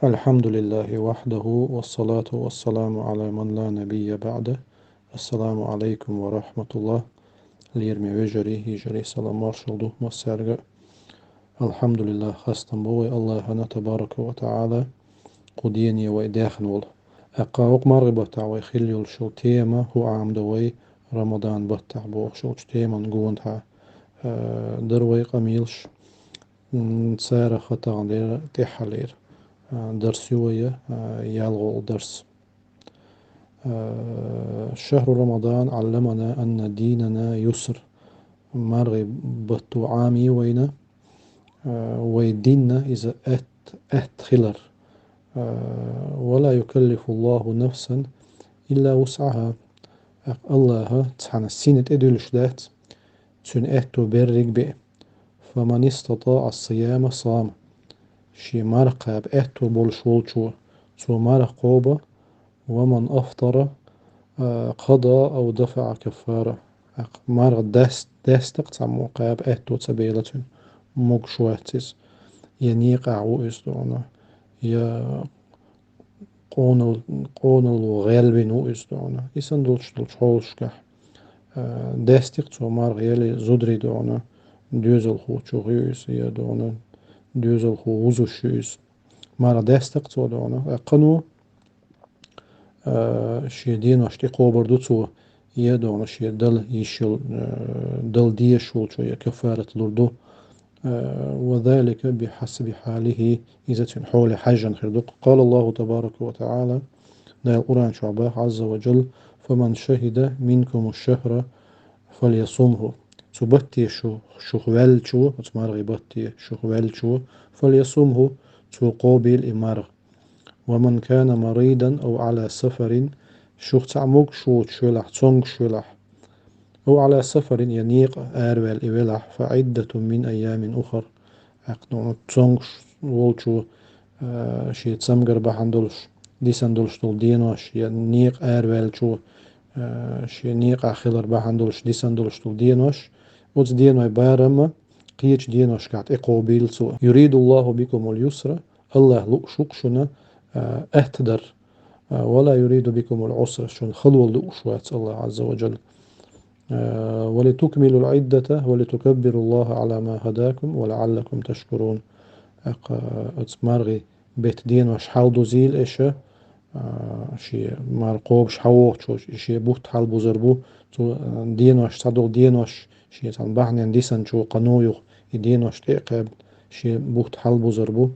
الحمد لله وحده والصلاة والسلام على من لا نبي بعده. السلام عليكم ورحمة الله. ليرمي وجري هجري سلام مارشل مسارجة. الحمد لله خاستم بوي الله هنا تبارك وتعالى قديني وإداخن وله أقاوق مرغبة تعوي خليل شو تيما هو عام دوي رمضان بتاع بوخ شو تيما نقول دروي قميلش سارة خطا دير تحلير درس يوية يالغو درس. شهر رمضان علمنا أن ديننا يسر مرغي بطو عامي وينا ويديننا إذا أت خلر ولا يكلف الله نفسا إلا وسعها. الله تحنا السنة إدولش دات تون أتو برق بي فمن استطاع الصيام صام شي مرقى بأتو بولشولشو تو مرقوبة ومن أفطر قضى أو دفع كفارة. مرق داستق تعمو قاب أتو تبيلة مقشواتيس ينيق عو إسدونا يا قونل وغالبين و إسدونا إسان دولش حولشكح داستق تو مرق يلي زدري دونا دوزل خو چوغيوس يا دونا دوزل خو وزو شوس مرق داستق تو دونا قنو شي دين وشتي قوبر دوتسو يدون شي دل يشل دل ديشول شو كفارة لردو وذلك بحسب حاله إذا حول حاجا خردق. قال الله تبارك وتعالى دا القرآن شعبه عز وجل فمن شهد منكم الشهر فليصمه تبتي شو خوال شو تمارغي بتي شو خوال شو فليصمه تو قابل إمارغ. ومن كان مريضا أو على سفر شوخ تعمق شوت شلح تونغ شلح أو على سفر ينيق آروال إولح فعدة من أيام أخر أقنون تونغ والشو شي تسمجر بحندلش ديسندلش دول دينوش ينيق آروال شو شي نيق أخيلر بحندلش ديسندلش دول دينوش وز دينوي بارما قيش دينوش كات إقوبيل سو يريد الله بكم اليسر الله لؤشوكشنا أهتدر ولا يريد بكم العسر شن خلو لؤشوات الله عز وجل ولتكملوا العدة ولتكبروا الله على ما هداكم ولعلكم تشكرون. أتمرغي بيت دين وش حال زيل إيشه شي مرقوب شحوه شي بوت حال بوزربو تو دين وش صدق دين وش شي تنبحن ديسن شو قنويو دين وش تقب شي بوت حال بوزربو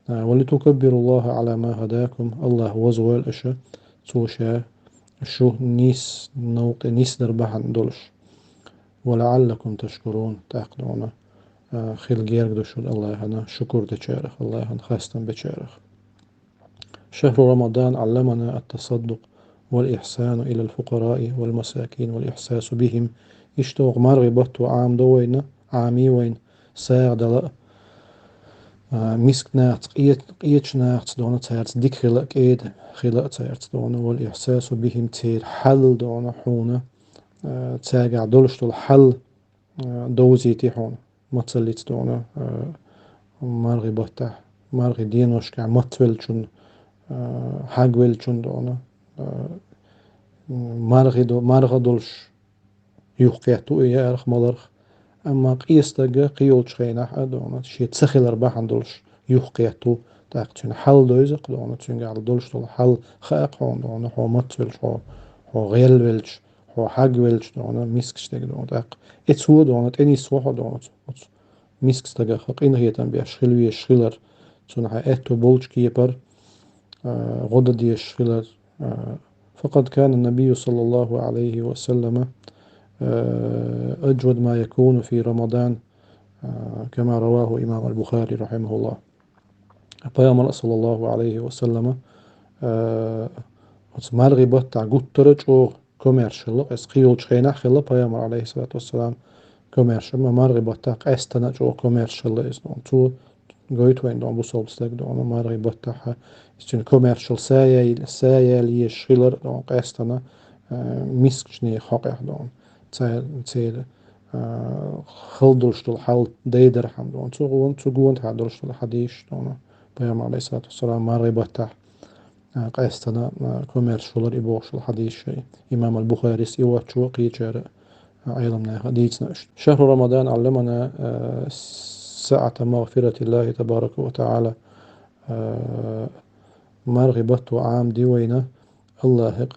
ولتكبروا الله على ما هداكم الله وزوال إشه توشا شو نيس نوق نيس دربحن دولش ولعلكم تشكرون تأقنون خيل جيرك دوشود الله هنا شكر دشارخ الله هن خاستن بشارخ. شهر رمضان علمنا التصدق والإحسان إلى الفقراء والمساكين والإحساس بهم يشتوق مرغبت وعام دوين عامي وين ساعد مسك ناعت قيتش ناعت دون تاعت ديك خلق إيد خلق تاعت دون والإحساس بهم تير حل دون حونة تاجع دولش دول حل دوزي تيحون متسليت دون مرغي بطح مرغي دينوش كع متولشون حاجولشون دون مرغ دولش يوقيتو إيا أرخ ملرخ أما قيستجا قيولش خينا حدونا شيء تسخيل أربعة دولش يوقيتو تاقتين حل دوزق دونا تين على دولش دول حل خاق هون دونا هو متولش هو غيل ويلش هو حاج ويلش دونا ميسكش تاق دونا تاق إتسو دونا تاني سوحة دونا ميسكش تاق خاق إن هي تنبيع شخيلوية شخيلر تون ها إتو بولش كيبر غدا دي شخيلر فقد كان النبي صلى الله عليه وسلم أجود ما يكون في رمضان كما رواه إمام البخاري رحمه الله. پیامبر صلى الله عليه وسلم مرغي بطع قطرج أو كوميرشل اس قيول شخينا خلا پیامبر عليه الصلاة والسلام كوميرشل ما مرغي بطع استنا أو كوميرشل اس تو قويت وين دون بوصل بستك دون مرغي بطع استن كوميرشل سايل يشخيلر دون استنا مسكشني حقيق دون تيل خلدلش دول حال ديدر حم دون تو قوان هادلش دول حديش دون بيام عليه الصلاة والسلام ما ربطه قاستنا كوميرشولر إبوش الحديث شيء إمام البخاري سوى شو قيجر علمنا حديثنا شهر رمضان علمنا سعة مغفرة الله تبارك وتعالى مرغبت عام ديوينا الله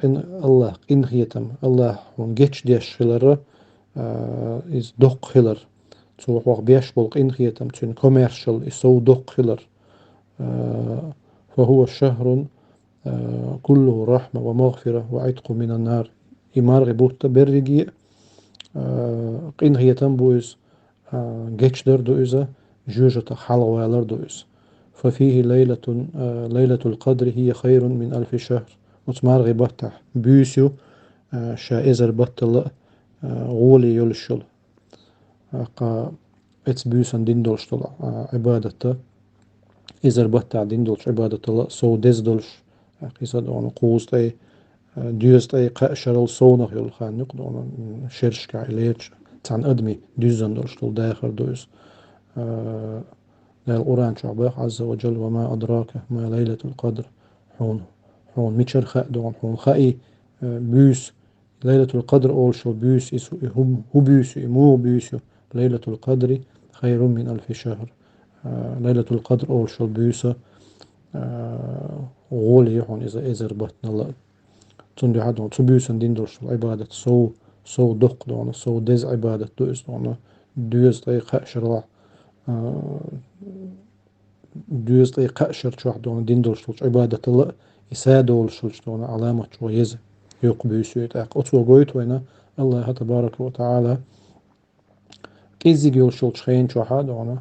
إن هيتم الله ونجتش ديش خلر is دق خلر تو وق بيش بولق إن هيتم تون كوميرشال إسو دق خلر فهو الشهر كله رحمة ومغفرة وعتق من النار إمار بوت برجي قين هي تنبوز جيتش در دوزة جوجة حلوة دوز ففيه ليلة القدر هي خير من 1000 شهر وتمار غبتح بيسو شائزر بطل غولي يلشل قا اتس بيسن ديندولش عبادة إزر بطع ديندولش عبادة الله سو ديزدولش قصد أنا قوست أي ديوست أي قاشر الصونة يل خان نقد أنا شرش كعليش تان أدمي ديزن دولشتول داخل دوز القرآن شعبه عز وجل وما أدراك ما ليلة القدر حون ميتشر خاء دون حون خائي بيس ليلة القدر أول شو بيس هو بيس مو بيس ليلة القدر خير من 1000 شهر ليلة القدر أول شو بيس غولي يحون إذا إزر بطن الله تندي حدون تبيسن دين درش عبادة سو دق دون سو دز عبادة دوز دون دوز تاي قاشر دوز تاي قاشر شو دون دين درش عبادة الله يسادول شو دون علامة شو يز يقبيسو يتاق أتوا قويت وينا الله تبارك وتعالى كيزي جيل شو تشخين شو دون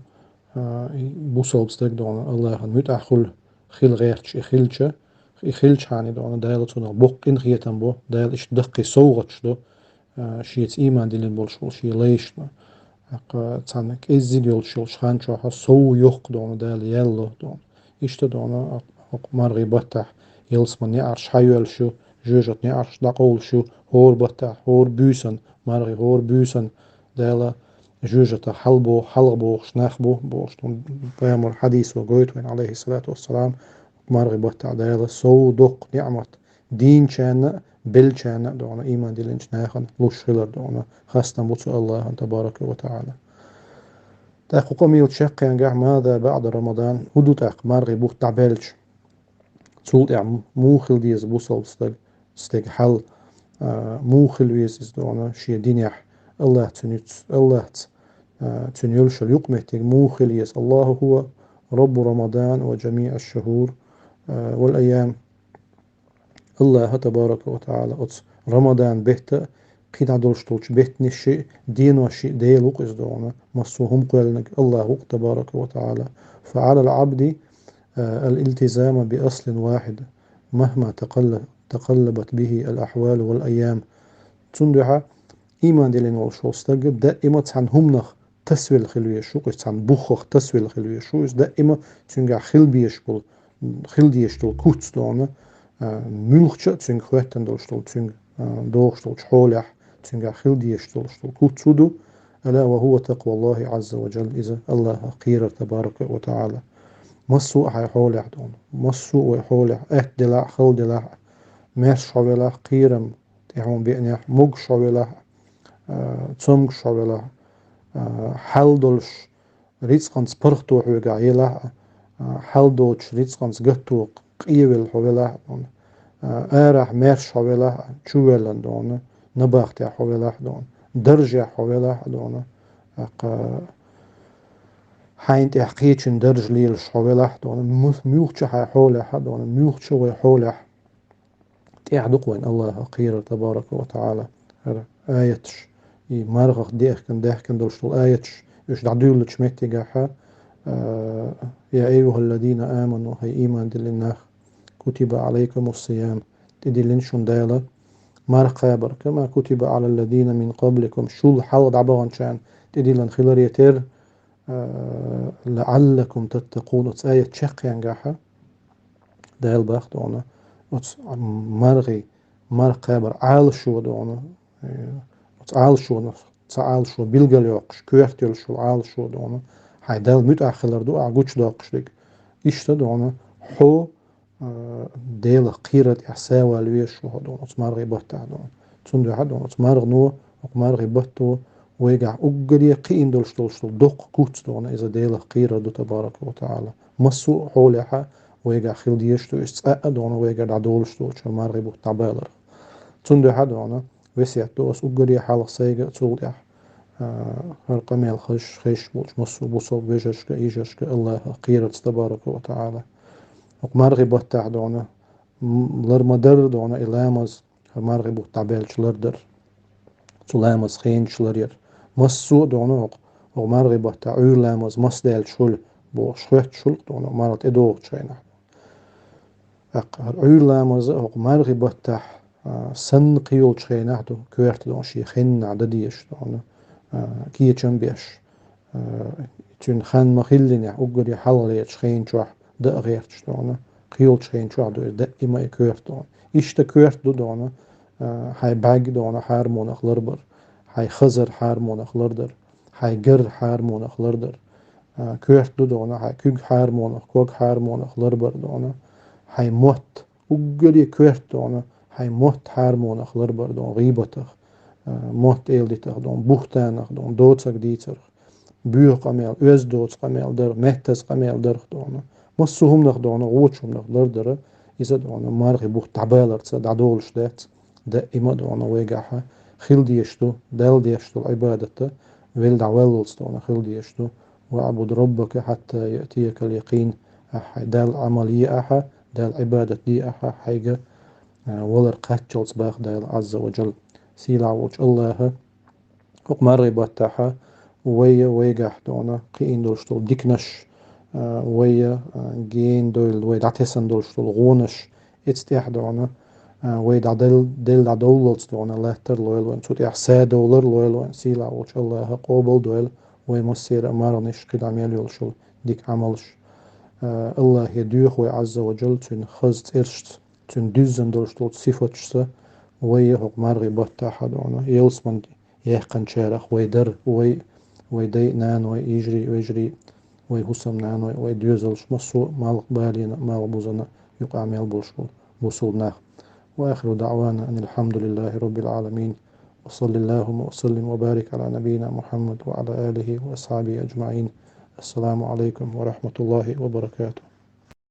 بوصل بستك دون الله متأخل خيل غيرتش خيلش هاني دون دايل تون بوق إن خيتم بو دايل إش دقي صوغتش دو شيت إيمان دلين بولشول شي ليشنا تانك إزي جيل شو شخان شو سو يوق دون دايل يلو دون إشت دون مرغي بطح يلس من يعرش حيول شو جوجت يعرش دقول شو هور بطح هور بيسن مرغي هور بيسن دايل جوجة حلبو شناخبو بوشتون بيامر حديث وقويت وين عليه الصلاة والسلام مرغي بطع دايلا سو دق نعمة دين شانا بل شانا دونا إيمان دلين شناخن لوش خلر دونا خاصة بوتو الله تبارك وتعالى تاقو قميل شاق ينقع ماذا بعد رمضان هدو تاق مرغي بطع بلش تولت يعني موخل ديز بوصل ستيق حل موخل ويز دونا شي دينيح الله تنيلش اليقمتك موخل يس الله هو رب رمضان وجميع الشهور والأيام الله تبارك وتعالى رمضان بهت قيد دولشتولش بهت نشي دين وشي ديلوق إزدونا مصوهم قولنك الله تبارك وتعالى فعلى العبد الالتزام بأصل واحد مهما تقلبت به الأحوال والأيام تندح إيمان دلين والشوستق دائما تحن همنخ تسوي الخلوية شو قش تحن بوخخ تسوي الخلوية شو إس دائما تنجع خلبيشبل خلديشتل كوتستون ملخش تنج خواتن دوشتل تنج دوشتل شحولح تنجع خلديشتل كوتسودو ألا وهو تقوى الله عز وجل إذا الله قير تبارك وتعالى مصو حولح دون مصو وحولح دلع خل دلع ماس شوالح قيرم تحون بينيح مج شوالح تسمج شوالح حلدلش ريتسقنس برختو حوغا يلح حلدوش ريتسقنس گتو قيول حوالح دون آرح ماس حوالح چوالن دون نباخت حوالح دون درجة حوالح دون حينت احقيتشن درج ليلش حوالح دون ميوخش حولح دون ميوخش وحولح تيعدق وين الله قير تبارك وتعالى آيتش مرغخ ديحكن دولشتل آيتش يش دعدولش متجاحا يا أيها الذين آمنوا هي إيمان دلناخ كتب عليكم الصيام تدلنشون دالا مرقابر كما كتب على الذين من قبلكم شو الحال دعبان شان تدلن خلال يتر لعلكم تتقون آية شق ينجاحا دال باخت دونا مرغي مرقابر عال شو دونا عال شو بيلغل يوقش كويختل شو عال شو دونا هاي دال متأخلر دو أعجوش داقش لك إشتدعنا حو ديل قيرة إحساوى لويش وهدون أتمارغي بطع دون تندو حدون أتمارغ نو أتمارغي بطو ويقع أقري قين دول شتول دق كوت دون إذا ديل قيرة دو تبارك وتعالى مسو حولها ويقع خيل ديشتو إستقى دون ويقع دعدول شتول شمارغي بطع بالر تندو حدون وسيعتو أس أقري حالق سيقى تولي هرقميل خيش بولش مسو بوصل بيجشك إيجشك الله قيرة تبارك وتعالى وقمارغي بطع دون لرمدر دون إلامز مارغي بو تعبيلش لردر سلامز خينش لرير مسو دون مارغي بو تعير لامز مسدال شول بو شخوت شول دون مارت إدو تشينا عير لامز مارغي بو تع سن قيول تشينا دو كويرت دون شي خين عدديش دون كي بيش تون خان مخيلني أقولي حلالي تشخين شوح ده غيرتش دون قيول تشخين شوح دو ده إما كويرت دون إشتا كويرت دو دون هاي باق دون حارمون أخلربر هاي خزر حارمون أخلردر هاي جر حارمون أخلردر كويرت دو دون هاي كوغ حارمون أخكوغ حارمون أخلربر دون هاي موت أقولي كويرت دون هاي موت حارمون أخلربر دون غيبتخ موت إيلدتخ دون بوختانخ دون دوتسك ديتر بيو قميل öz دوتس قميل در مهتز قميل در دون مسوهم نخ دون غوتشهم نخ در إذا دون مارغي بوخ تعبالر تسا دعدولش دات دا إما دون ويقعها خيل ديشتو دال ديشتو العبادة ويل دعواللس دون خيل ديشتو واعبد ربك حتى يأتيك اليقين دال عملية أحا دال عبادة دي أحا حيقة ولر قاتشلس باخ دال عز وجل سيلا وجه الله وقمارغي باتاحا ويا ويقع دونا قين دولشتول ديكنش ويا جين دول ويا دعتسن دولشتول غونش اتستيح دونا ويا دل دوللس دونا لاتر لويل وين سوت إحسا دولر لويل وين سيلا وش الله قوبل دول ويا مسير أمارنش قد عميل يولشول ديك عملش الله يدوخ ويا عز وجل تون خزت إرشت تون دوزن دولشتول صفتشسا ويا هق مارغي باتاحا دونا يلسمن يحقن شارخ ويدر ويدي نان ويجري ويجري ويهسم نان ويديوزلش مصو مال بالينا مال بوزنا يقع ميل بوشكل بوصلنا وآخر دعوانا أن الحمد لله رب العالمين وصل اللهم وسلم وبارك على نبينا محمد وعلى آله وأصحابه أجمعين السلام عليكم ورحمة الله وبركاته